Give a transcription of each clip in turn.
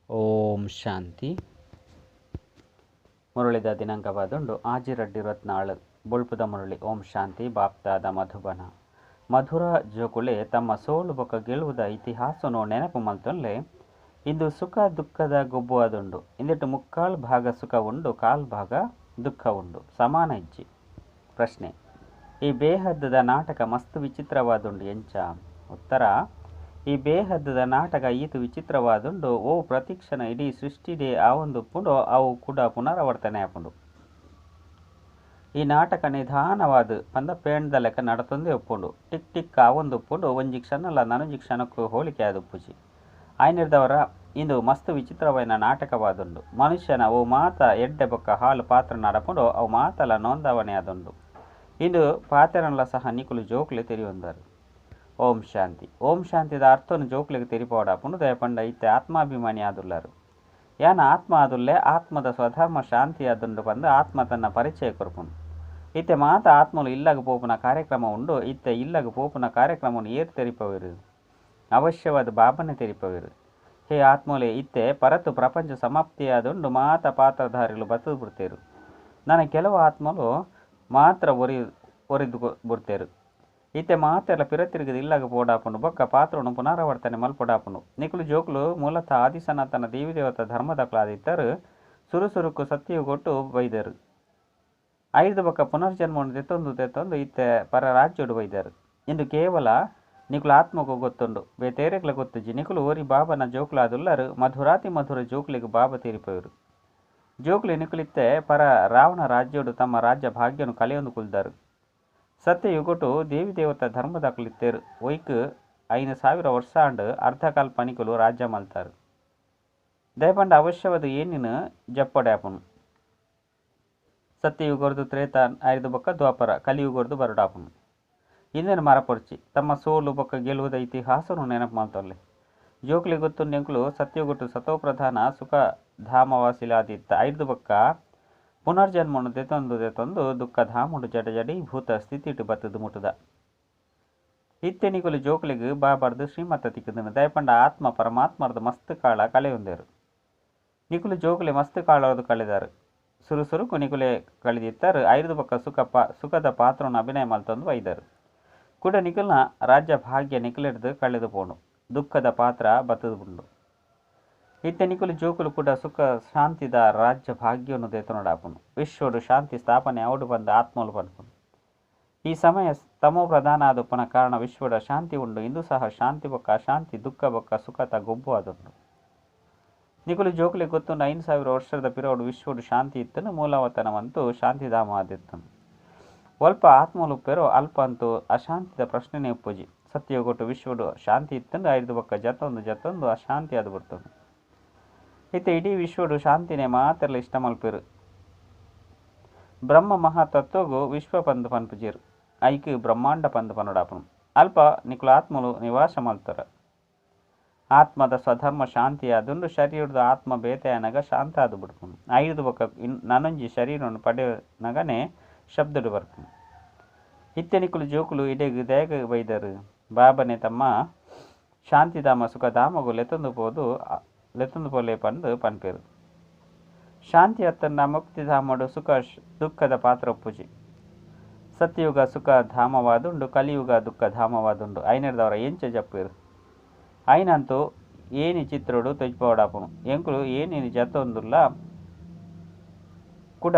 ಓಂ ಶಾಂತಿ. ಮುರಳಿದ ದಿನಾಂಕವಾದುಂಡು ಆಜಿರಡ್ಡಿ 24 ಬೊಳ್ಪುದ ಮುರಳಿ. ಓಂ ಶಾಂತಿ. ಬಾಪ್ತಾದ ಮಧುಬನ ಮಧುರ ಜೋಕುಳೆ ತಮ್ಮ ಸೋಲು ಬೊಕ್ಕ ಗೆಲುವುದ ಇತಿಹಾಸನು ನೆನಪು ಮಲ್ತೊನ್ಲೆ ಇಂದು ಸುಖ ದುಃಖದ ಗೊಬ್ಬು ಅದುಂಡು. ಇಂದಿಟ್ಟು ಮುಕ್ಕಾಲು ಭಾಗ ಸುಖ ಉಂಡು, ಕಾಲು ಭಾಗ ದುಃಖ ಉಂಡು. ಸಮಾನ ಇಜ್ಜಿ. ಪ್ರಶ್ನೆ: ಈ ಬೇಹದ್ದದ ನಾಟಕ ಮಸ್ತ್ ವಿಚಿತ್ರವಾದುಂಡು ಎಂಚ? ಉತ್ತರ: ಈ ಬೇಹದ್ದದ ನಾಟಕ ಈತು ವಿಚಿತ್ರವಾದುಂಡು. ಓ ಪ್ರತಿಕ್ಷಣ ಇಡೀ ಸೃಷ್ಟಿಡೆ ಆವೊಂದುಪ್ಪುಂಡು, ಅವು ಕೂಡ ಪುನರಾವರ್ತನೆ ಆಪುಂಡು. ಈ ನಾಟಕ ನಿಧಾನವಾದ ಪಂದ ಪೇಂಡ್ದ ಲೆಕ್ಕ ನಡತೊಂದೇ ಒಪ್ಪುಂಡು. ಟಿಕ್ ಟಿಕ್ ಆವೊಂದುಪ್ಪುಂಡು, ಒಂಜಿ ಕ್ಷಣಲ ನನೊಂಜಿ ಕ್ಷಣಕ್ಕೂ ಹೋಲಿಕೆ ಆದುಪ್ಪುಜಿ. ಆಯ್ನಿರ್ದವರ ಇಂದು ಮಸ್ತ್ ವಿಚಿತ್ರವಾದ ನಾಟಕವಾದುಂಡು. ಮನುಷ್ಯನ ಓ ಮಾತ ಎಡ್ಡೆ ಬೊಕ್ಕ ಹಾಲು ಪಾತ್ರ ನಡಪುಂಡು, ಅವು ಮಾತಲ ನೋಂದಾವಣೆ ಆದುಂಡು. ಇಂದು ಪಾತೆರನ್ಲ ಸಹ ನಿಕುಲು ಜೋಕ್ಲೆ ತೆರಿಯೊಂದರು. ಓಂ ಶಾಂತಿ. ಓಂ ಶಾಂತಿದ ಅರ್ಥನು ಜೋಕ್ಲಿಗೆ ತೆರಿಪೋಡಾಪುಂಡು. ದಯಪಂಡ ಇತ್ತೆ ಆತ್ಮಾಭಿಮಾನಿ ಆದುಳ್ಳರು. ಯಾನ ಆತ್ಮ ಆದುಲ್ಲೆ ಆತ್ಮದ ಸ್ವಧರ್ಮ ಶಾಂತಿ ಆದುಂಡು ಬಂದು ಆತ್ಮ ತನ್ನ ಪರಿಚಯ ಕೊರ್ಪುಂಡು. ಇತ್ತೆ ಮಾತ ಆತ್ಮಲು ಇಲ್ಲಗ ಪೋಪುನ ಕಾರ್ಯಕ್ರಮ ಉಂಡು. ಇತ್ತೆ ಇಲ್ಲಗ ಪೋಪುನ ಕಾರ್ಯಕ್ರಮವನ್ನು ಏರು ತೆರಿಪವಿರು, ಅವಶ್ಯವಾದ ಬಾಬನೆ ತೆರಿಪವಿರು. ಹೇ ಆತ್ಮಲೆ, ಇತ್ತೆ ಪರತು ಪ್ರಪಂಚ ಸಮಾಪ್ತಿಯಾದುಂಡು ಮಾತ ಪಾತ್ರಧಾರಿಗಳು ಬತ್ತದು ಬಿಡ್ತೇರು. ನನ್ನ ಕೆಲವು ಆತ್ಮಲು ಮಾತ್ರ ಒರಿದು ಬಿಡ್ತೇರು. ಇತ್ತೆ ಮಾತೆಲ್ಲ ಪಿರತಿರುಗದು ಇಲ್ಲಾಗ ಪೋಡಾಪುಂಡು. ಬೊಕ್ಕ ಪಾತ್ರವನ್ನು ಪುನರಾವರ್ತನೆ ಮಲ್ಪೊಡಾಪುಂಡು. ನಿಕುಲು ಜೋಕುಲು ಮೂಲತಃ ಆದಿಸನಾತನ ದೇವಿದೇವತ ಧರ್ಮದಕ್ಲಾದಿತ್ತರು ಸುರುಸುರುಕು ಸತ್ಯವು ಕೊಟ್ಟು ಬೈದರು. ಐದು ಬೊಕ್ಕ ಪುನರ್ಜನ್ಮವನ್ನು ತೆತ್ತೊಂದು ಇತ್ತೆ ಪರ ರಾಜ್ಯೋಡು ಬೈದರು. ಇಂದು ಕೇವಲ ನಿಕುಲು ಆತ್ಮಗೂ ಗೊತ್ತುಂಡು, ಬೇತೇರೆಗ್ಲ ಗೊತ್ತುಜಿ. ನಿಕುಲು ಓರಿ ಬಾಬನ ಜೋಕುಲಾದುಲ್ಲರು ಮಧುರಾತಿ ಮಧುರ ಜೋಕುಲಿಗೆ ಬಾಬ ತೀರಿಪವರು. ಜೋಕುಲಿ ನಿಕುಲಿತ್ತೆ ಪರ ರಾವಣ ರಾಜ್ಯೋಡು ತಮ್ಮ ರಾಜ್ಯ ಭಾಗ್ಯನು ಕಲೆಯೊಂದು ಕುಲ್ದರು. ಸತ್ಯ ಯುಗೊಟ್ಟು ದೇವಿ ದೇವತ ಧರ್ಮದಕ್ಲಿತ್ತೇರು. ಒಯ್ಕ್ 5,000 ವರ್ಷ ಅಂಡು ಅರ್ಧ ಕಾಲ್ಪನಿಕುಲು ರಾಜ್ಯ ಮಲ್ತಾರು. ದಯಪಂಡ ಅವಶ್ಯವಾದ ಏನಿನ ಜಪ್ಪಡಾಪುನು. ಸತ್ಯಯುಗೊರ್ದು ತ್ರೇತ ಐದು ಬೊಕ್ಕ ದ್ವಾಪರ ಕಲಿಯುಗೊರ್ದು ಬರಡಾಪುನು. ಇಂದಿನ ಮರಪೊರ್ಚಿ ತಮ್ಮ ಸೋಲು ಬೊಕ್ಕ ಗೆಲುವುದ ಇತಿಹಾಸನು ನೆನಪು ಮಾಡ್ತೊಲ್ಲೆ. ಜೋಕ್ಲಿ ಗೊತ್ತು ನೆಂಕುಲು ಸತ್ಯಗೊಟ್ಟು ಸತೋಪ್ರಧಾನ ಸುಖ ಧಾಮವಾಸಿಲಾದಿತ್ತ ಐದು ಬೊಕ್ಕ ಪುನರ್ಜನ್ಮನು ತೆತ್ತೊಂದು ದುಃಖ ಧಾಮುಂಡು ಜಡಜಡಿ ಭೂತ ಸ್ಥಿತಿಟು ಬತ್ತದು ಮುಟ್ಟುದ. ಇತ್ತೆ ನಿಕುಲು ಜೋಕ್ಲಿಗೆ ಬಾಬರ್ದು ಶ್ರೀಮತ ತಿಕ್ಕದನು. ದಯಪಂಡ ಆತ್ಮ ಪರಮಾತ್ಮರ್ದು ಮಸ್ತ್ ಕಾಳ ಕಳೆಯೊಂದೇರು. ನಿಕುಲು ಜೋಕ್ಲೆ ಮಸ್ತ್ ಕಾಳದು ಕಳೆದಾರು. ಸುರುಸುರುಕು ನಿಕುಲೆ ಕಳೆದಿತ್ತರು. ಐದು ಬೊಕ್ಕ ಸುಖದ ಪಾತ್ರವನ್ನು ಅಭಿನಯ ಮಲ್ತೊಂದು ಒಯ್ದರು. ಕೂಡ ನಿಕುಲ್ನ ರಾಜ್ಯ ಭಾಗ್ಯ ನಿಕುಲಿಡ್ದು ಕಳೆದು ಪೋಣು. ದುಃಖದ ಪಾತ್ರ ಬತ್ತದು ಉಂಡು. ಇತ್ತೆ ನಿಕುಲು ಜೋಕುಲು ಕೂಡ ಸುಖ ಶಾಂತಿದ ರಾಜ್ಯ ಭಾಗ್ಯವನ್ನು ದೇತನೊಡಾಪುನು. ವಿಶ್ವಡು ಶಾಂತಿ ಸ್ಥಾಪನೆ ಅವಡು ಬಂದ ಆತ್ಮಲು ಪಡ್ಪುನು. ಈ ಸಮಯ ತಮೋ ಪ್ರಧಾನ ಆದುಪ್ಪನ ಕಾರಣ ವಿಶ್ವಡ ಶಾಂತಿ ಉಂಡು. ಇಂದು ಸಹ ಶಾಂತಿ ಬೊಕ್ಕ ಅಶಾಂತಿ ದುಃಖ ಬೊಕ್ಕ ಸುಖತ ಗೊಬ್ಬು ಆದುಂಡು. ನಿಕುಲು ಜೋಕುಲಿಗೆ ಗೊತ್ತುಂಡು 5,000 ವರ್ಷದ ಪಿರೋಡು ವಿಶ್ವಡು ಶಾಂತಿ ಇತ್ತನು. ಮೂಲವತನವಂತೂ ಶಾಂತಿಧಾಮ ಆದಿತ್ತನು. ಒಲ್ಪ ಆತ್ಮಲು ಪೆರೋ ಅಲ್ಪ ಅಂತೂ ಅಶಾಂತಿದ ಪ್ರಶ್ನೆನೇ ಉಪ್ಪುಜಿ. ಸತ್ಯಗೊಟ್ಟು ವಿಶ್ವಡು ಶಾಂತಿ ಇತ್ತಂದು ಐದು ಬೊಕ್ಕ ಜತ್ತೊಂದು ಅಶಾಂತಿ ಆದು ಬಿಡ್ತನು. ಇತ್ತೆ ಇಡೀ ವಿಶ್ವಡು ಶಾಂತಿನೇ ಮಾತೆಲ್ಲ ಇಷ್ಟ ಮಲ್ಪೆರು. ಬ್ರಹ್ಮ ಮಹಾತತ್ವಗೂ ವಿಶ್ವ ಪಂದು ಪನ್ಪುಜಿರು. ಐಕ್ ಬ್ರಹ್ಮಾಂಡ ಪಂದು ಪನ್ನೊಡಾಪುನು. ಅಲ್ಪ ನಿಕುಲು ಆತ್ಮಲು ನಿವಾಸ ಮಲ್ತರ. ಆತ್ಮದ ಸ್ವಧರ್ಮ ಶಾಂತಿ ಆದುಂಡು. ಶರೀರದ ಆತ್ಮ ಬೇತೆಯನಗ ಶಾಂತ ಆದು ಬಿಡ್ಪುನು. ಐದು ಬೊಕ್ಕ ನನೊಂಜಿ ಶರೀರವನ್ನು ಪಡೆಯನಗನೆ ಶಬ್ದಡು ಬರ್ಪುನು. ಇತ್ತೆ ನಿಕುಲು ಜೋಕುಲು ಇಡೆಗ್ ದೇಗ ಬೈದರು. ಬಾಬನೆ ತಮ್ಮ ಶಾಂತಿಧಾಮ ಸುಖಧಾಮಗೂ ಲೆತ್ತೊಂದು ಪೋಲೆ ಪಂದು ಪನ್ಪೇರು. ಶಾಂತಿ ಅತ್ತನ್ನ ಮುಕ್ತಿಧಾಮಡು ಸುಖ ದುಃಖದ ಪಾತ್ರ ಒಪ್ಪುಜಿ. ಸತ್ಯಯುಗ ಸುಖ ಧಾಮವಾದುಂಡು, ಕಲಿಯುಗ ದುಃಖ ಧಾಮವಾದುಂಡು. ಐನರ್ದವರ ಎಂಚ ಜಪ್ಪೇರು. ಐನಂತೂ ಏನಿ ಚಿತ್ರೋಡು ತೊಜ್ಪೋಡಾಪುನು. ಎಂಕುಲು ಏನಿನಿ ಜತ್ತೊಂದುಲ್ಲ ಕೂಡ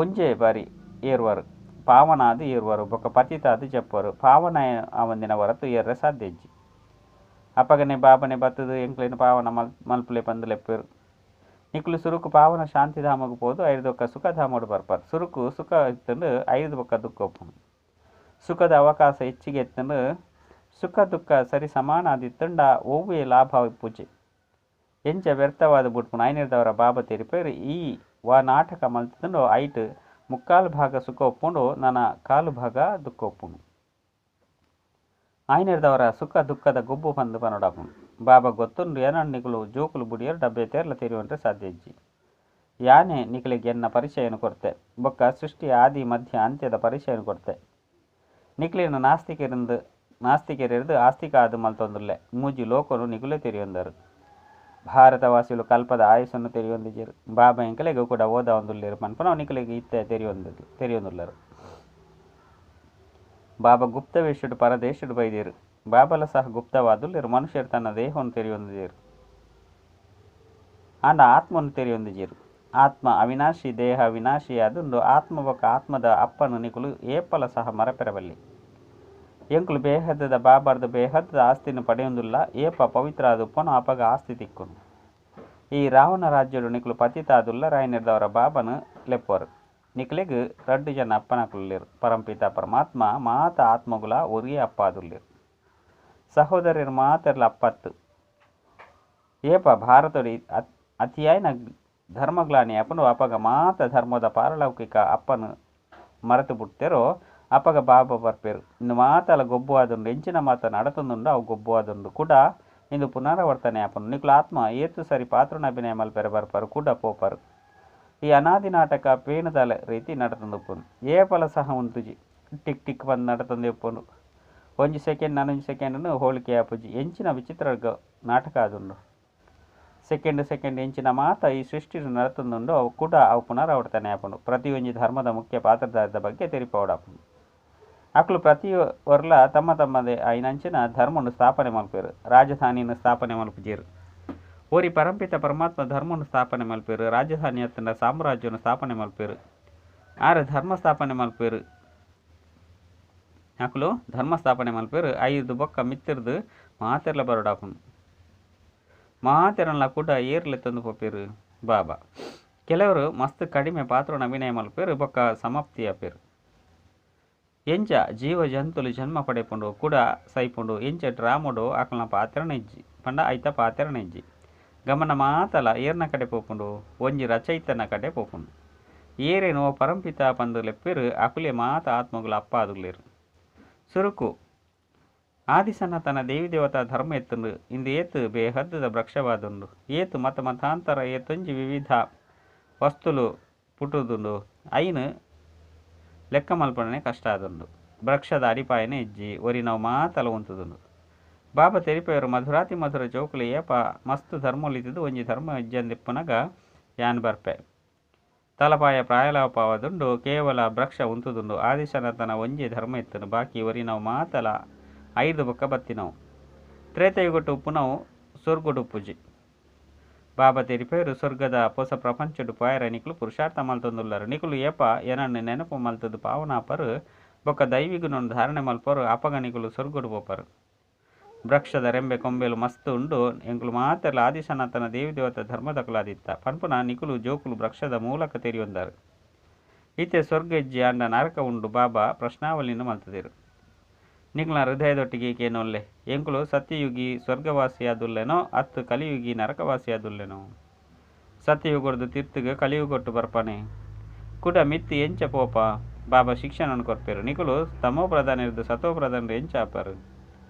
ಒಂಜೇ ಬಾರಿ ಏರ್ವರು. ಪಾವನಾದು ಏರ್ವರು ಬೊಕ್ಕ ಪತಿತಾದು ಜಪ್ಪರು. ಪಾವನ ಆವಂದಿನ ಹೊರತು ಏರ್ರೆ ಸಾಧ್ಯ ಇಜ್ಜಿ. ಅಪ್ಪಗನೆ ಬಾಬನೆ ಬತ್ತದು ಎಂಕ್ಲೇನು ಪಾವನ ಮಲ್ಪುಲೆ ಪಂದು ಲೆಪ್ಪೇರು. ನಿಕುಲು ಸುರುಕು ಪಾವನ ಶಾಂತಿಧಾಮಗೂ ಪೋದು ಐದು ಬೊಕ್ಕ ಸುಖಧಾಮಡು ಬರ್ಪಾರು. ಸುರುಕು ಸುಖ ಇತ್ತಂಡು ಐದು ಬೊಕ್ಕ ದುಃಖ ಒಪ್ಪುನು. ಸುಖದ ಅವಕಾಶ ಹೆಚ್ಚಿಗೆ ಎತ್ತಂಡು ಸುಖ ದುಃಖ ಸರಿ ಸಮಾನ ಆದಿತ್ತಂಡ ಓವೇ ಲಾಭ ಪೂಜೆ ಎಂಚ ವ್ಯರ್ಥವಾದ ಬಿಡ್ಪುನು. ಐನಿರ್ದವರ ಬಾಬಾ ತೆರಿಪೇರು. ಈ ನಾಟಕ ಮಲ್ತಂಡು ಐಟ್ ಮುಕ್ಕಾಲು ಭಾಗ ಸುಖ ಒಪ್ಪುಂಡು, ನನ್ನ ಕಾಲು ಭಾಗ ದುಃಖ ಒಪ್ಪುನು. ಆಯ್ನಿರ್ದವರ ಸುಖ ದುಃಖದ ಗೊಬ್ಬು ಪಂದು ಪನ್ನೊಡಾಪುನು. ಬಾಬಾ ಗೊತ್ತುಂಡು ಏನಂಡು ನಿಕುಲು ಜೋಕುಲು ಬುಡಿಯರು ಡಬ್ಬೆ ತೇರ್ಲ ತೆರಿಯುವಂತೆ ಸಾಧ್ಯ ಇಜ್ಜಿ. ಯಾನೆ ನಿಕಲಿಗೆ ಎನ್ನ ಪರಿಚಯನು ಕೊಡ್ತೆ ಬೊಕ್ಕ ಸೃಷ್ಟಿಯ ಆದಿ ಮಧ್ಯ ಅಂತ್ಯದ ಪರಿಚಯನು ಕೊಡ್ತೆ. ನಿಕಲಿನ ನಾಸ್ತಿಕರಿದ್ದು ಆಸ್ತಿಕ ಆದು ಮಲ್ತೊಂದುಲ್ಲೆ ಮೂಜಿ ಲೋಕನು ನಿಕುಲೆ ತೆರಿಯೊಂದರು. ಭಾರತವಾಸಿಗಳು ಕಲ್ಪದ ಆಯುಸ್ಸನ್ನು ತೆರೆಯೊಂದಿದ್ದೀರು. ಬಾಬಾ ಎಂಕಲೆಗೂ ಕೂಡ ಓದ ಒಂದುಲ್ಲೇರು ಪನ್ಪನ ಅವನಿಕಲೆಗೆ ಇತ್ತೆ ತೆರೆಯೊಂದುಲ್ಲರು. ಬಾಬಾ ಗುಪ್ತವೇಶುಡು ಪರದೇಶುಡು ಬೈದೇರು. ಬಾಬಲ ಸಹ ಗುಪ್ತವಾದುಲ್ಲೇರು ಮನುಷ್ಯರು ತನ್ನ ದೇಹವನ್ನು ತೆರೆಯೊಂದಿದ್ದೀರು. ಆಂಡ ಆತ್ಮವನ್ನು ತೆರೆಯೊಂದಿದ್ದೀರು. ಆತ್ಮ ಅವಿನಾಶಿ, ದೇಹ ವಿನಾಶಿ. ಅದುಂಡು ಆತ್ಮ ಬೊಕ್ಕ ಆತ್ಮದ ಅಪ್ಪನು ನಿಕುಲು ಏಪಲ ಸಹ ಮರಪೆರಬಲ್ಲಿ. ಎಂಕುಲು ಬೇಹದ್ದದ ಬಾಬಾರ್ದು ಬೇಹದ್ದದ ಆಸ್ತಿನ ಪಡೆಯೊಂದುಲ್ಲ. ಏಪ ಪವಿತ್ರ ಅದು ಉಪ್ಪನು ಅಪಗ ಆಸ್ತಿ ತಿಕ್ಕುನು. ಈ ರಾವಣ ರಾಜ್ಯಡು ನಿಕುಲು ಪತಿತಾದುಲ್ಲ ರಾಯನಿರ್ದವರ ಬಾಬನು ಲೆಪ್ಪರು. ನಿಕಲೆಗ್ 2 ಜನ ಅಪ್ಪನಕುಲ್ಲೇರು. ಪರಂಪಿತ ಪರಮಾತ್ಮ ಮಾತ ಆತ್ಮಗುಲ ಒರಿಯೇ ಅಪ್ಪಾದುಲ್ಲೇರು. ಸಹೋದರರು ಮಾತೆರ್ಲ ಅಪ್ಪತ್ತು. ಏಪ ಭಾರತಡು ಅತಿಯಾಯ್ನ ಧರ್ಮಗ್ಲಾನಿ ಅಪ್ಪನು ಅಪಗ ಮಾತ ಧರ್ಮದ ಪಾರಲೌಕಿಕ ಅಪ್ಪನು ಮರೆತು ಬಿಡ್ತೇರೋ ಅಪಗ ಬಾಬಾ ಬರ್ಪೇರು. ಇನ್ನು ಮಾತಲ ಗೊಬ್ಬು ಆದುಂಡು ಎಂಚಿನ ಮಾತ ನಡತುಂದುಂಡು ಅವು ಗೊಬ್ಬು ಆದುಂಡು ಕೂಡ ಇಂದು ಪುನರಾವರ್ತನೆ ಅಪ್ಪನು ನಿಕುಲು ಆತ್ಮ ಏತು ಸರಿ ಪಾತ್ರನ ಅಭಿನಯ ಮಲ್ಪೆರೆ ಬರ್ಪರು ಕೂಡ ಪೋಪರು. ಈ ಅನಾದಿ ನಾಟಕ ಪೇಣದ ರೀತಿ ನಡತುಂದುಪ್ಪುನು. ಏಪಲ ಸಹ ಉಂತುಜಿ ಟಿಕ್ ಟಿಕ್ ಬಂದು ನಡತುಂದು ಉಪ್ಪುನು. 1 ಸೆಕೆಂಡ್ 11 ಸೆಕೆಂಡ್ನು ಹೋಳಿಕೆ ಆಪುಜಿ. ಎಂಚಿನ ವಿಚಿತ್ರ ನಾಟಕ ಆದುಂಡು. ಸೆಕೆಂಡ್ ಎಂಚಿನ ಮಾತ ಈ ಸೃಷ್ಟಿ ನಡತುಂದುಂಡು ಅವು ಕೂಡ ಅವು ಪುನರಾವರ್ತನೆ ಆಪುಂಡು. ಪ್ರತಿ ಒಂಜಿ ಧರ್ಮದ ಮುಖ್ಯ ಪಾತ್ರಧಾರದ ಬಗ್ಗೆ ತೆರಿಪವಡಾಪುಂಡು. ಅಕ್ಲು ಪ್ರತಿ ಒರ್ಲ ತಮ್ಮ ತಮ್ಮದೇ ಐನಂಚಿನ ಧರ್ಮವನ್ನು ಸ್ಥಾಪನೆ ಮಲ್ಪೇರು. ರಾಜಧಾನಿಯನ್ನು ಸ್ಥಾಪನೆ ಮಲ್ಪುಜೇರು. ಓರಿ ಪರಂಪಿತ ಪರಮಾತ್ಮ ಧರ್ಮವನ್ನು ಸ್ಥಾಪನೆ ಮಲ್ಪೇರು. ರಾಜಧಾನಿ ಹತ್ತಿನ ಸಾಮ್ರಾಜ್ಯವನ್ನು ಸ್ಥಾಪನೆ ಮಲ್ಪೇರು. ಆರು ಧರ್ಮ ಸ್ಥಾಪನೆ ಮಲ್ಪೇರು. ಅಕ್ಲು ಧರ್ಮ ಸ್ಥಾಪನೆ ಮಲ್ಪೇರು. 5 ಬೊಕ್ಕ ಮಿತ್ತಿರ್ದು ಮಾತೆರ್ಲ ಬರೋಡಾಪುಂಡು. ಮಾತೆರಲ್ಲ ಕೂಡ ಏರ್ಲೆ ತಂದು ಪೋಪೇರು ಬಾಬಾ. ಕೆಲವರು ಮಸ್ತ್ ಕಡಿಮೆ ಪಾತ್ರನ ಅಭಿನಯ ಮಲ್ಪೇರು ಬೊಕ್ಕ ಸಮಾಪ್ತಿ ಆಪೇರು. ಎಂಚ ಜೀವ ಜಂತುಲು ಜನ್ಮ ಪಡೆಪುಂಡು ಕೂಡ ಸೈಪುಂಡು. ಎಂಚ ಡ್ರಾಮುಡು ಆಕಲ್ನ ಪಾತ್ರನ ಇಜ್ಜಿ ಪಂಡ ಐತ ಪಾತ್ರನ ಇಜ್ಜಿ. ಗಮನ ಮಾತಲ ಏರ್ನ ಕಡೆ ಪೋಪುಂಡು. ಒಂಜಿ ರಚಯಿತನ ಕಡೆ ಪೋಪುಂಡು. ಏರೇನೋ ಪರಂಪಿತ ಪಂದು ಲೆಪ್ಪೇರು. ಅಕುಲೆ ಮಾತ ಆತ್ಮಗುಲ ಅಪ್ಪ ಆದುಲ್ಲೇರು. ಸುರುಕು ಆದಿಸನ ತನ್ನ ದೇವಿ ದೇವತಾ ಧರ್ಮ ಎತ್ತುಂಡು. ಇಂದು ಏತು ಬೇಹದ್ದದ ವೃಕ್ಷವಾದುಂಡು. ಏತು ಮತಾಂತರ ಏತೊಂಜಿ ವಿವಿಧ ವಸ್ತುಲು ಪುಟುದುಂಡು. ಐನು ಲೆಕ್ಕ ಮಲ್ಪನೆ ಕಷ್ಟ ಆದುಂಡು. ವೃಕ್ಷದ ಅಡಿಪಾಯನೆ ಇಜ್ಜಿ ಒರಿ ನಾವು ಮಾತಲ ಉಂತುದುಂಡು. ಬಾಬಾ ತೆರಿಪೆಯವರು ಮಧುರಾತಿ ಮಧುರ ಚೌಕುಲು ಏಪ ಮಸ್ತ್ ಧರ್ಮೊಲಿತಿದ್ದು ಒಂಜಿ ಧರ್ಮ ಇಜ್ಜಂದಿಪ್ಪುನಗ ಯಾನ್ ಬರ್ಪೆ. ತಲಪಾಯ ಪ್ರಾಯಲಾಪಾವದುಂಡು ಕೇವಲ ವೃಕ್ಷ ಉಂತುದುಂಡು. ಆದಿಶನತನ ಒಂಜಿ ಧರ್ಮ ಎತ್ತನು ಬಾಕಿ ಒರಿ ನಾವು ಮಾತಲ 5 ಬೊಕ್ಕ ಬತ್ತಿನವು. ತ್ರೇತಯುಗೊಟ್ಟು ಉಪ್ಪು ನಾವು ಸ್ವರ್ಗುಡು ಉಪ್ಪುಜಿ. ಬಾಬಾ ತೆರಿಪೇರು ಸ್ವರ್ಗದ ಹೊಸ ಪ್ರಪಂಚಡು ಪಾಯರ ನಿಕುಲು ಪುರುಷಾರ್ಥ ಮಲ್ತೊಂದುಲ್ಲರು. ನಿಕುಲು ಏಪ ಏನನ್ನು ನೆನಪು ಮಲ್ತದು ಪಾವನಾಪರು ಬೊಕ್ಕ ದೈವಿಗುನೊಂದು ಧಾರಣೆ ಮಲ್ಪರು ಅಪಗ ನಿಕುಲು ಸ್ವರ್ಗುಡು ಪೋಪರು. ವೃಕ್ಷದ ರೆಂಬೆ ಕೊಂಬೆಲು ಮಸ್ತ್ ಉಂಡು. ಎಂಕುಲು ಮಾತೆರ್ಲ ಆದಿಸನಾತನ ದೇವಿ ದೇವತ ಧರ್ಮದಕುಲಾದಿತ್ತ ಪನ್ಪುನ ನಿಕುಲು ಜೋಕುಲು ವೃಕ್ಷದ ಮೂಲಕ ತೆರಿಯೊಂದಾರು. ಈತೆ ಸ್ವರ್ಗ ಇಜ್ಜಿ ಅಂಡ ನರಕ ಉಂಡು. ಬಾಬಾ ಪ್ರಶ್ನಾವಳಿಯನ್ನು ಮಲ್ತದಿರು. ನಿಕುಲ ಹೃದಯದೊಟ್ಟಿಗೆ ಕೇನೊಲ್ಲೆ ಎಂಕುಲು ಸತ್ಯಯುಗಿ ಸ್ವರ್ಗವಾಸಿಯಾದುಲ್ಲೆನೋ ಅತ್ತು ಕಲಿಯುಗಿ ನರಕವಾಸಿಯಾದುಲ್ಲೆನೋ. ಸತ್ಯಯುಗೊಡ್ದು ತಿರ್ತುಗ ಕಲಿಯುಗೊಟ್ಟು ಬರ್ಪನೆ ಕೂಡ ಮಿತ್ತಿ ಎಂಚ ಪೋಪ. ಬಾಬಾ ಶಿಕ್ಷಣನು ಕೊರ್ಪೇರು. ನಿಕುಲು ತಮೋ ಪ್ರಧಾನ ಇರ್ದು ಸತೋ ಪ್ರಧಾನರು ಎಂಚ ಆಪರು.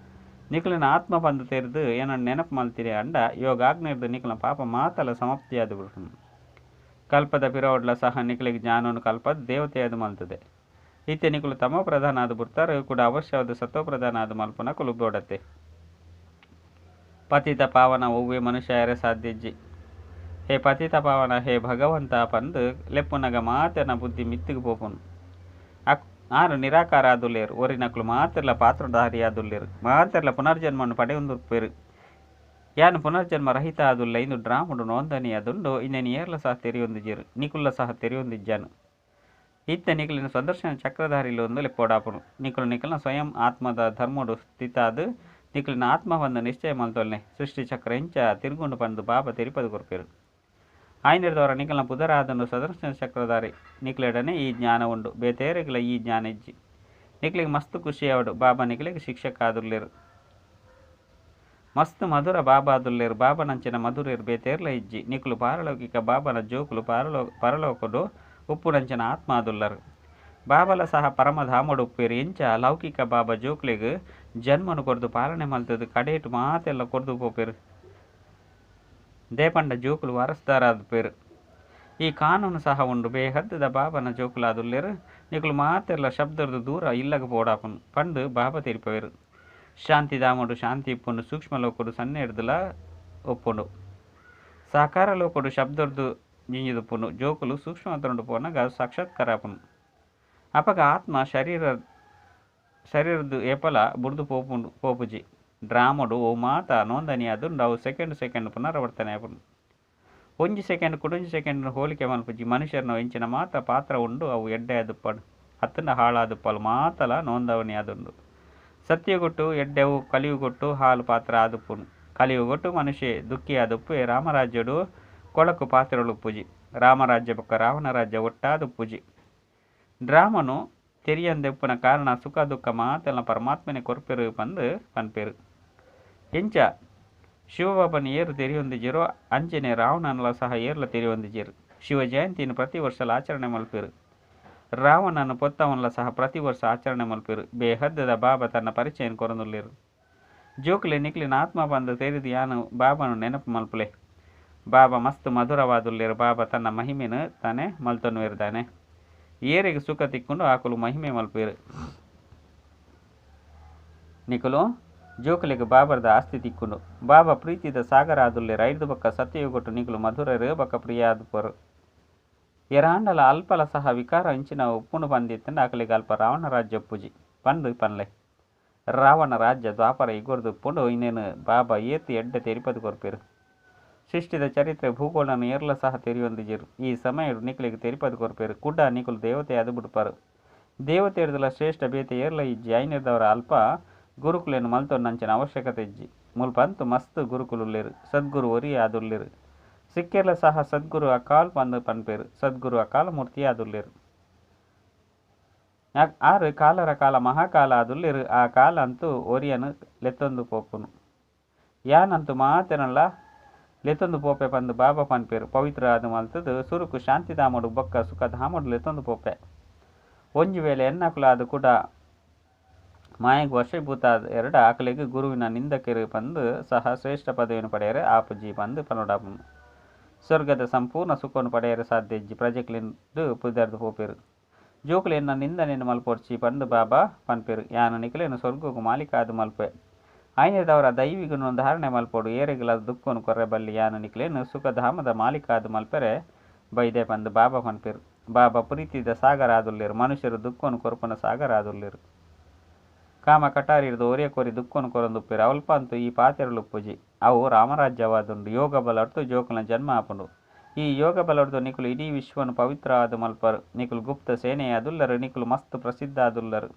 ನಿಕುಲಿನ ಆತ್ಮ ಬಂದು ತೆರೆದು ಏನನ್ನು ನೆನಪು ಮಲ್ತಿರಿ ಅಂಡ ಯೋಗಾಗ್ನಿರ್ದು ನಿಕುಲ ಪಾಪ ಮಾತಲ ಸಮಾಪ್ತಿಯಾದು ಬಿಡ್ತು. ಕಲ್ಪದ ಪಿರವಡ್ಲ ಸಹ ನಿಕಲಿಗೆ ಜ್ಞಾನವನ್ನು ಕಲ್ಪದ ದೇವತೆಯಾದು ಮಲ್ತದೆ. ಈತೆ ನಿಕುಲು ತಮೋ ಪ್ರಧಾನ ಆದು ಬಿಡ್ತಾರೆ ಕೂಡ ಅವಶ್ಯವಾದ ಸತೋ ಪ್ರಧಾನ ಆದು ಮಲ್ಪನ ಕುಲುಬೋಡತ್ತೆ. ಪತಿತ ಪಾವನ ಒವ್ವೆ ಮನುಷ್ಯ ಯಾರೇ ಸಾಧ್ಯಜ್ಜಿ. ಹೇ ಪತಿತ ಪಾವನ ಹೇ ಭಗವಂತ ಪಂದು ಲೆಪ್ಪುನಗ ಮಾತೆರ್ನ ಬುದ್ಧಿ ಮಿತ್ತಿಗೆ ಪೋಪುನು. ಆರು ನಿರಾಕಾರ ಆದುಲ್ಲೇರು. ಒರಿ ನಕುಲು ಮಾತೆರ್ಲ ಪಾತ್ರಧಾರಿ ಆದುಲ್ಲೇರು. ಮಾತೆರ್ಲ ಪುನರ್ಜನ್ಮನ್ನು ಪಡೆಯೊಂದುಪ್ಪೇರು. ಯಾನು ಪುನರ್ಜನ್ಮ ರಹಿತ ಆದುಲ್ಲ. ಇಂದು ಡ್ರಾಮುಡು ನೋಂದಣಿ ಅದುಂಡು ಇನ್ನೇನು ಏರ್ಲ ಸಹ ತೆರೆಯೊಂದಿಜೀರು. ನಿಕುಲ್ಲ ಸಹ ತೆರೆಯೊಂದಿಜ್ಜಾನು. ಇತ್ತ ನಿಕಲಿನ ಸಂದರ್ಶನ ಚಕ್ರಧಾರಿಲು ಒಂದು ಲೆಪ್ಪೋಡಾಪುನು. ನಿಕಲಿನ ಸ್ವಯಂ ಆತ್ಮದ ಧರ್ಮಡು ಸ್ಥಿತಾದು ನಿಕಲಿನ ಆತ್ಮವನ್ನು ನಿಶ್ಚಯ ಮಲ್ತೊಲ್ನೆ ಸೃಷ್ಟಿ ಚಕ್ರ ಇಂಚ ತಿರುಗುಂಡು ಪಂದು ಬಾಬಾ ತೆರಿಪದು ಕೊರ್ಪೇರು. ಆಯ್ನಿರ್ದವರ ನಿಕಲಿನ ಪುದರ ಆದನ್ನು ಸಂದರ್ಶನ ಚಕ್ರಧಾರಿ ನಿಕಲೆಡನೆ ಈ ಜ್ಞಾನ ಉಂಡು. ಬೇತೇರೆಗಿಲ ಈ ಜ್ಞಾನ ಇಜ್ಜಿ. ನಿಕಲಿಗೆ ಮಸ್ತ್ ಖುಷಿ ಅವಡು. ಬಾಬಾ ನಿಕಲಿಗೆ ಶಿಕ್ಷಕ ಆದುಲ್ಲೇರು. ಮಸ್ತ್ ಮಧುರ ಬಾಬಾ ಆದುಲ್ಲೇರು. ಬಾಬಾ ನಂಚಿನ ಮಧುರೇರು ಬೇತೇರ್ಲ ಇಜ್ಜಿ. ನಿಕುಲು ಪಾರಲೌಕಿಕ ಬಾಬಾನ ಜೋಕುಲು ಪರಲೋಕಡು ಉಪ್ಪು ನಂಚಿನ ಆತ್ಮ ಆದುಲ್ಲರು. ಬಾಬಲ ಸಹ ಪರಮಧಾಮಡು ಉಪ್ಪೇರು. ಎಂಚ ಲೌಕಿಕ ಬಾಬಾ ಜೋಕ್ಲೆಗ್ ಜನ್ಮನು ಕೊರ್ದು ಪಾಲನೆ ಮಲ್ತದು ಕಡೇಟು ಮಾತೆಲ್ಲ ಕೊರ್ದು ಪೋಪೇರು. ದೇಪಂಡ ಜೋಕುಲು ವಾರಸ್ದಾರಾದ ಪೇರು. ಈ ಕಾನೂನು ಸಹ ಉಂಡು. ಬೇಹದ್ದದ ಬಾಬನ ಜೋಕುಲಾದುಲ್ಲೇರು. ನಿಕುಲು ಮಾತೆಲ್ಲ ಶಬ್ದರ್ದು ದೂರ ಇಲ್ಲಗ ಪೋಡಾಪುನು ಪಂಡು ಬಾಬಾ ತೆರಿಪವೇರು. ಶಾಂತಿಧಾಮಡು ಶಾಂತಿ ಇಪ್ಪುಂಡು. ಸೂಕ್ಷ್ಮ ಲೋಕಡು ಸಣ್ಣ ಹಿಡ್ದುಲ ಒಪ್ಪುಂಡು. ಸಾಕಾರ ಲೋಪಡು ಶಬ್ದರ್ದು ಜಿಂಜಿದುಪ್ಪುನು ಜೋಕುಲು ಸೂಕ್ಷ್ಮತುಂಡು ಪೋನಾಗ ಸಾಕ್ಷಾತ್ಕಾರಪುನು ಅಪಗ ಆತ್ಮ ಶರೀರದ್ದು ಏಪಲ ಬುಡ್ದು ಪೋಪುಜಿ ಡ್ರಾಮಡು ಓ ಮಾತ ನೋಂದಣಿ ಅದುಂಡು ಅವು ಸೆಕೆಂಡ್ ಪುನರಾವರ್ತನೆ ಆಪುನು ಒಂಜಿ ಸೆಕೆಂಡ್ ಕುಡೊಂಜಿ ಸೆಕೆಂಡ್ ಹೋಲಿಕೆ ಮಲ್ಪುಜಿ ಮನುಷ್ಯರನ ಎಂಚಿನ ಮಾತ ಪಾತ್ರ ಉಂಡು ಅವು ಎಡ್ಡೆ ಆದುಪ್ಪಡು ಅತ್ತನ ಹಾಳಾದುಪ್ಪಲು ಮಾತಲ ನೋಂದವಣಿ ಆದುಂಡು ಸತ್ಯಗೊಟ್ಟು ಎಡ್ಡೆವು ಕಲಿಯುಗೊಟ್ಟು ಹಾಲು ಪಾತ್ರ ಆದುಪ್ಪುನು ಕಲಿಯುಗೊಟ್ಟು ಮನುಷ್ಯ ದುಃಖಿ ಆದುಪ್ಪೆ ರಾಮರಾಜ್ಯಡು ಕೊಳಕು ಪಾತ್ರಳುಪ್ಪುಜಿ ರಾಮರಾಜ್ಯ ಬೊಕ್ಕ ರಾವಣ ರಾಜ್ಯ ಒಟ್ಟಾದುಪ್ಪುಜಿ ಡ್ರಾಮನು ತೆರಿಯಂದೆಪ್ಪುನ ಕಾರಣ ಸುಖ ದುಃಖ ಮಾತೆಲ್ಲ ಪರಮಾತ್ಮನೆ ಕೊರ್ಪೆರು ಪನ್ಪೆರು ಎಂಚ ಶಿವಬಾಬನ ಏರು ತೆರಿಯೊಂದಿಜಿರೋ ಅಂಚನೆ ರಾವಣನಲ ಸಹ ಏರ್ಲ ತೆರಿಯೊಂದಿಜಿರು ಶಿವ ಜಯಂತಿಯನ್ನು ಪ್ರತಿ ವರ್ಷ ಆಚರಣೆ ಮಲ್ಪೆರು ರಾವಣನ ಪೊತ್ತವನ್ಲ ಸಹ ಪ್ರತಿ ವರ್ಷ ಆಚರಣೆ ಮಲ್ಪೆರು ಬೇಹದ್ದದ ಬಾಬಾ ತನ್ನ ಪರಿಚಯ ಕೊರನುಲ್ಲಿರು ಜೋಕ್ಲೆ ನಿಕ್ಲಿನ ಆತ್ಮ ಬಂದು ತೆರಿದು ಯಾನು ಬಾಬಾನು ನೆನಪು ಮಲ್ಪಲೆ ಬಾಬಾ ಮಸ್ತ್ ಮಧುರವಾದುಲ್ಲಿರು ಬಾಬಾ ತನ್ನ ಮಹಿಮೆನು ತಾನೇ ಮಲ್ತೊನ್ನು ಇರ್ದಾನೆ ಏರಿಗೆ ಸುಖ ತಿಕ್ಕೊಂಡು ಆಕಲು ಮಹಿಮೆ ಮಲ್ಪೇರು ನಿಕಲು ಜೋಕಲಿಗೆ ಬಾಬರ್ದ ಆಸ್ತಿ ತಿಕ್ಕೊಂಡು ಬಾಬಾ ಪ್ರೀತಿದ ಸಾಗರ ಆದುಲ್ಲೇರು ಐದು ಬಕ್ಕ ಸತ್ಯಯುಗೊಟ್ಟು ನಿಕಲು ಮಧುರರು ಬಕ್ಕ ಪ್ರಿಯ ಆದುಪರು ಎರಾಂಡಲ ಅಲ್ಪಲ ಸಹ ವಿಕಾರ ಇಂಚಿನ ಉಪ್ಪುನು ಬಂದಿತ್ತಂದು ಆಕಲಿಗೆ ಅಲ್ಪ ರಾವಣ ರಾಜ್ಯ ಪೂಜಿ ಪನ್ಲೆ ರಾವಣ ರಾಜ್ಯ ದ್ವಾಪರ ಇಗೊರ್ದು ಉಪ್ಪುಂಡು ಇನ್ನೇನು ಬಾಬಾ ಏತಿ ಎಡ್ಡೆ ತೆರಿಪದು ಕೊರ್ಪೇರು ಸೃಷ್ಟಿದ ಚರಿತ್ರೆ ಭೂಗೋಳನ ಏರ್ಲ ಸಹ ತೆರಿಯೊಂದಿಜಿರು ಈ ಸಮಯ ನಿಕ್ಲಿಗೆ ತೆರಿಪದು ಕೊರ್ಪೇರು ಕುಡ್ಡ ನಿಕುಲು ದೇವತೆ ಅದು ಬಿಡ್ಪಾರು ದೇವತೆ ಹಿಡಿದಲ ಶ್ರೇಷ್ಠ ಬೇತೆ ಏರ್ಲ ಇಜ್ಜಿ ಐನಿರ್ದವರ ಅಲ್ಪ ಗುರುಕುಲೇನು ಮಲ್ತೊನ್ನಂಚಿನ ಅವಶ್ಯಕತೆ ಇಜ್ಜಿ ಮುಲ್ಪಂತು ಮಸ್ತ್ ಗುರುಕುಲುಲ್ಲೇರು ಸದ್ಗುರು ಒರಿ ಆದುಲ್ಲೇರು ಸಿಕ್ಕೆರ್ಲ ಸಹ ಸದ್ಗುರು ಅಕಾಲ್ ಪಂದು ಪನ್ಪೇರು ಸದ್ಗುರು ಅಕಾಲ ಮೂರ್ತಿ ಆದುಲ್ಲೇರು ಆರು ಕಾಲರ ಕಾಲ ಮಹಾಕಾಲ ಆದುಲ್ಲೇರು ಆ ಕಾಲ ಅಂತೂ ಒರಿಯನು ಲೆತ್ತೊಂದು ಪೋಪುನು ಯಾನಂತೂ ಮಾತೆನಲ್ಲ ಲೆತ್ತೊಂದು ಪೋಪೆ ಪಂದು ಬಾಬಾ ಪನ್ಪೇರು ಪವಿತ್ರ ಆದು ಮಲ್ತದು ಸುರುಕು ಶಾಂತಿಧಾಮಡು ಬೊಕ್ಕ ಸುಖಧಾಮಡು ಲೆತ್ತೊಂದು ಪೋಪೆ ಒಂಜಿ ವೇಳೆ ಎನ್ನಕುಲ ಅದು ಕೂಡ ಮಾಯಗ್ ವಶಭೂತ ಎರಡು ಆಕಲಿಗೆ ಗುರುವಿನ ನಿಂದಕೆರು ಪಂದು ಸಹ ಶ್ರೇಷ್ಠ ಪದವಿಯನ್ನು ಪಡೆಯರೆ ಆಪುಜಿ ಪಂದು ಪನೋಡಾಪುನು ಸ್ವರ್ಗದ ಸಂಪೂರ್ಣ ಸುಖವನ್ನು ಪಡೆಯರೆ ಸಾಧ್ಯ ಇಜ್ಜಿ ಪ್ರಜೆಕ್ಲಿಂದು ಪುದರ್ದು ಪೋಪೇರು ಜೋಕುಲೆನ್ನ ನಿಂದನೆಯನ್ನು ಮಲ್ಪೊಡ್ಚಿ ಪಂದು ಬಾಬಾ ಪನ್ಪೇರು ಯಾನು ನಿಖಲೇನು ಸ್ವರ್ಗಕ್ಕೂ ಮಾಲೀಕ ಆದು ಮಲ್ಪೆ ಐನೇದವರ ದೈವಿಗನು ಧಾರಣೆ ಮಲ್ಪೋಡು ಏರೆಗಳ ದುಃಖನು ಕೊರ್ರೆಬಲ್ಲಿ ಯಾನು ನಿಕ್ಲೇನು ಸುಖಧಾಮದ ಮಾಲೀಕ ಆದು ಮಲ್ಪೆರೆ ಬೈದೆ ಪಂದು ಬಾಬಾ ಪನ್ಪೇರು ಬಾಬಾ ಪ್ರೀತಿದ ಸಾಗರ ಆದುಲ್ಲೇರು ಮನುಷ್ಯರು ದುಃಖನು ಕೊರ್ಪನ ಸಾಗರ ಆದುಲ್ಲೇರು ಕಾಮ ಕಟಾರಿರ್ದು ಒರೆ ಕೊರಿ ದುಃಖನು ಕೊರಂದುಪ್ಪೇರು ಅವಲ್ಪ ಅಂತೂ ಈ ಪಾತೆರಳುಪ್ಪುಜಿ ಅವು ರಾಮರಾಜ್ಯವಾದುಂಡು ಯೋಗ ಬಲರ್ದು ಜೋಕುಲ ಜನ್ಮ ಆಪುಂಡು ಈ ಯೋಗ ಬಲರ್ದು ನಿಕುಲು ಇಡೀ ವಿಶ್ವನು ಪವಿತ್ರ ಆದು ಮಲ್ಪರು ನಿಕುಲು ಗುಪ್ತ ಸೇನೆ ಅದುಲ್ಲರು ನಿಕುಲು ಮಸ್ತ್ ಪ್ರಸಿದ್ಧ ಆದುಲ್ಲರು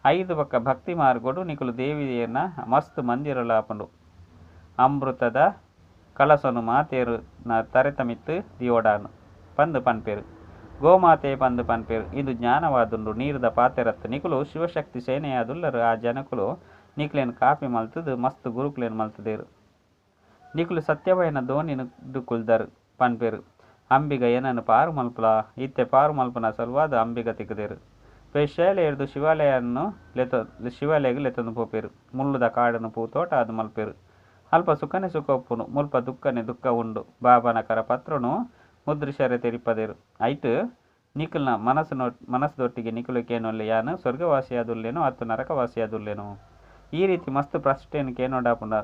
ಐದು ಬಕ್ಕ ಭಕ್ತಿ ಮಾರ್ಗೋಡು ನಿಕುಲು ದೇವಿಯನ್ನ ಮಸ್ತ್ ಮಂದಿರಲಾಪುಂಡು ಅಮೃತದ ಕಳಸನು ಮಾತೇರು ತರೆತಮಿತ್ತು ದಿಯೋಡಾನು ಪಂದು ಪನ್ಪೇರು ಗೋಮಾತೆ ಪಂದು ಪನ್ಪೇರು ಇದು ಜ್ಞಾನವಾದುಂಡು ನೀರದ ಪಾತೆರತ್ತು ನಿಕುಲು ಶಿವಶಕ್ತಿ ಸೇನೆಯಾದುಲ್ಲರು ಆ ಜನಕುಲು ನಿಕ್ಲೇನು ಕಾಪಿ ಮಲ್ತದು ಮಸ್ತ್ ಗುರುಕುಲೇನು ಮಲ್ತದೇರು ನಿಕುಲು ಸತ್ಯವಯನ ದೋಣಿನು ಕುಲ್ದರು ಪನ್ಪೇರು ಅಂಬಿಗ ಏನನ್ನು ಪಾರು ಮಲ್ಪಲ ಇತ್ತೆ ಪಾರು ಮಲ್ಪನ ಸಲುವಾದ ಅಂಬಿಗ ತಿಕ್ಕದೇರು ಪೇಶಾಲೆ ಹಿಡಿದು ಶಿವಾಲಯಗೆ ಲೆತ್ತೊಂದು ಪೋಪೇರು ಮುಳ್ಳುದ ಕಾಡನ್ನು ಪೂತೋಟ ಅದು ಮಲ್ಪೇರು ಅಲ್ಪ ಸುಖನೆ ಸುಖ ಒಪ್ಪುನು ಮುಲ್ಪ ದುಃಖನೆ ದುಃಖ ಉಂಡು ಬಾಬನ ಕರ ಪತ್ರನು ಮುದ್ರಿಶರೆ ತೆರಿಪದೇರು ಐಟು ನಿಖಲ್ನ ಮನಸ್ಸದೊಟ್ಟಿಗೆ ನಿಖಲುಕೇನೊಲ್ಲೆ ಯಾನು ಸ್ವರ್ಗವಾಸಿಯಾದುಲ್ಲೇನೋ ಅತ್ತು ನರಕವಾಸಿಯಾದುಲ್ಲೇನೋ ಈ ರೀತಿ ಮಸ್ತ್ ಪ್ರಶ್ನೆಯನ್ನು ಕೇನೋಡಾಪುಂಡ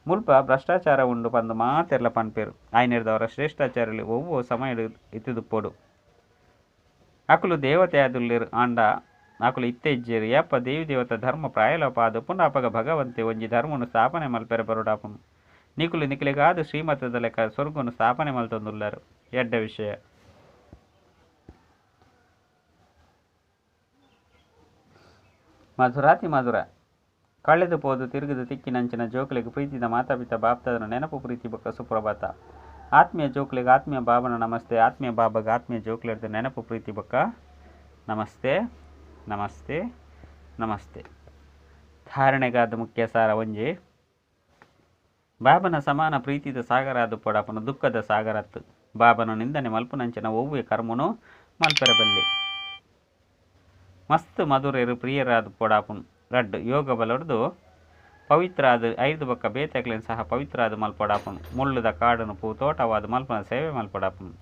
ಮುಲ್ಪ ಭ್ರಷ್ಟಾಚಾರ ಉಂಡು ಪಂದು ಮಾತೆರ್ಲ ಪನ್ಪೇರು ಆಯ್ನಿರ್ದವರ ಶ್ರೇಷ್ಠಾಚಾರಲಿ ಒವ್ವೊ ಸಮಯ ಇತ್ತಿದುಪ್ಪೋಡು ಅಕುಲು ದೇವತೆ ಆದುಲ್ಲೇರು ಆಂಡ ಅಕುಲು ಇತ್ತೆ ಇಜ್ಜೇರು ಯಪ್ಪ ದೇವಿ ದೇವತ ಧರ್ಮ ಪ್ರಾಯಲೋಪ ಆದುಪ್ಪುಂಡು ಅಪಗ ಭಗವಂತೆ ಒಂಜಿ ಧರ್ಮನು ಸ್ಥಾಪನೆ ಮಲ್ಪೆರೆ ಬರೋಡಾಪುನು ನಿಕುಲು ನಿಖಲಿಗಾದು ಶ್ರೀಮತದ ಲೆಕ್ಕ ಸ್ವರ್ಗನು ಸ್ಥಾಪನೆ ಮಲ್ತೊಂದುಲ್ಲಾರು ಎಡ್ಡ ವಿಷಯ ಮಧುರಾತಿ ಮಧುರ ಕಳೆದು ಪೋದು ತಿರುಗಿದು ತಿಕ್ಕಿನಂಚಿನ ಜೋಕುಲಿಗೆ ಪ್ರೀತಿದ ಮಾತಾಪಿತ ಬಾಪ್ತದನ ನೆನಪು ಪ್ರೀತಿ ಬೊಕ್ಕ ಸುಪ್ರಭಾತ ಆತ್ಮೀಯ ಜೋಕುಲಿಗೆ ಆತ್ಮೀಯ ಬಾಬನ ನಮಸ್ತೆ ಆತ್ಮೀಯ ಬಾಬಾಗ ಆತ್ಮೀಯ ಜೋಕುಲಿರ್ದ ನೆನಪು ಪ್ರೀತಿ ಬೊಕ್ಕ ನಮಸ್ತೆ ನಮಸ್ತೆ ನಮಸ್ತೆ ಧಾರಣೆಗಾದ ಮುಖ್ಯ ಸಾರ ಒಂಜಿ ಬಾಬನ ಸಮಾನ ಪ್ರೀತಿದ ಸಾಗರ ಅದು ಪೊಡಾಪನು ದುಃಖದ ಸಾಗರತ್ತು ಬಾಬನ ನಿಂದನೆ ಮಲ್ಪುನಂಚಿನ ಒವ್ವೆ ಕರ್ಮನು ಮಲ್ಪೆರಬಲ್ಲಿ ಮಸ್ತ್ ಮಧುರೇರು ಪ್ರಿಯರಾದ ಪೊಡಾಪುನು ರಡ್ಡು ಯೋಗ ಬಲೊಡ್ದು ಪವಿತ್ರ ಆದ ಐದು ಬಕ್ಕ ಬೇತಕ್ಲೇನು ಸಹ ಪವಿತ್ರ ಆದ ಮಲ್ಪೊಡಾಪುನು ಮುಳ್ಳುದ ಕಾಡನು ಪೂತೋಟವಾದ ಮಲ್ಪನ ಸೇವೆ ಮಲ್ಪೊಡಾಪುನು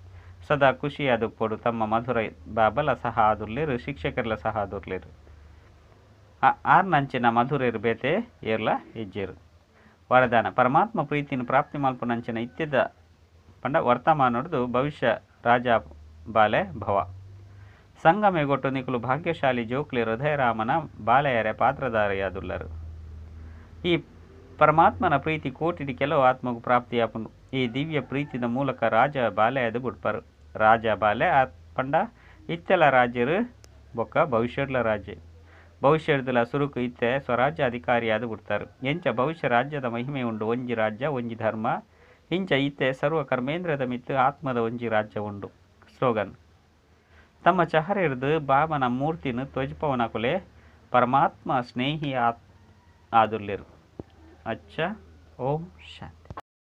ಸದಾ ಖುಷಿಯಾದ ಪೊಡು ತಮ್ಮ ಮಧುರ ಬಾಬಲ ಸಹ ಆದುರ್ಲೇರು ಶಿಕ್ಷಕರ್ಲ ಸಹ ಆದುರ್ಲೇರು ಆರ್ನಂಚಿನ ಮಧುರೇರು ಬೇತೆ ಏರ್ಲ ಇಜ್ಜೇರು ವರದಾನ ಪರಮಾತ್ಮ ಪ್ರೀತಿನ ಪ್ರಾಪ್ತಿ ಮಲ್ಪುನಂಚಿನ ಇತ್ಯದ ಪಂಡ ವರ್ತಮಾನ ನೋಡ್ದು ಭವಿಷ್ಯ ರಾಜ ಬಾಲೆ ಭವ ಸಂಗಮೆಗೊಟ್ಟು ನಿಕುಲು ಭಾಗ್ಯಶಾಲಿ ಜೋಕ್ಲಿ ಹೃದಯರಾಮನ ಬಾಲೆಯರೆ ಪಾತ್ರಧಾರಿಯಾದುಲ್ಲರು. ಈ ಪರಮಾತ್ಮನ ಪ್ರೀತಿ ಕೋಟಿಡಿ ಕೆಲವು ಆತ್ಮಗೂ ಪ್ರಾಪ್ತಿಯಾಪುಂಡು. ಈ ದಿವ್ಯ ಪ್ರೀತಿದ ಮೂಲಕ ರಾಜ ಬಾಲೆಯದು ಬುಡ್ಪರು. ರಾಜ ಬಾಲೆ ಪಂಡ ಇತ್ತೆಲ ರಾಜ್ಯರು ಬೊಕ್ಕ ಭವಿಷ್ಯಡ್ಲ ರಾಜ್ಯ ಭವಿಷ್ಯಡ್ಲ ಸುರುಕು ಇತ್ತೆ ಸ್ವರಾಜ್ಯ ಅಧಿಕಾರಿಯಾದು ಬಿಡ್ತಾರೆ. ಎಂಚ ಭವಿಷ್ಯ ರಾಜ್ಯದ ಮಹಿಮೆ ಉಂಡು. ಒಂಜಿ ರಾಜ್ಯ ಒಂಜಿ ಧರ್ಮ ಇಂಚ ಇತ್ತೆ ಸರ್ವ ಕರ್ಮೇಂದ್ರದ ಮಿತ್ತು ಆತ್ಮದ ಒಂಜಿ ರಾಜ್ಯ ಉಂಡು. ಸ್ಲೋಗನ್ ತಮ್ಮ ಚಹರೆರ್ದು ಬಾಬನ ಮೂರ್ತಿನ ತ್ವಜ್ಪವನಕುಲೆ ಪರಮಾತ್ಮ ಸ್ನೇಹಿ ಆದುರ್ಲಿರು. ಅಚ್ಚ ಓಂ ಶಾಂತಿ.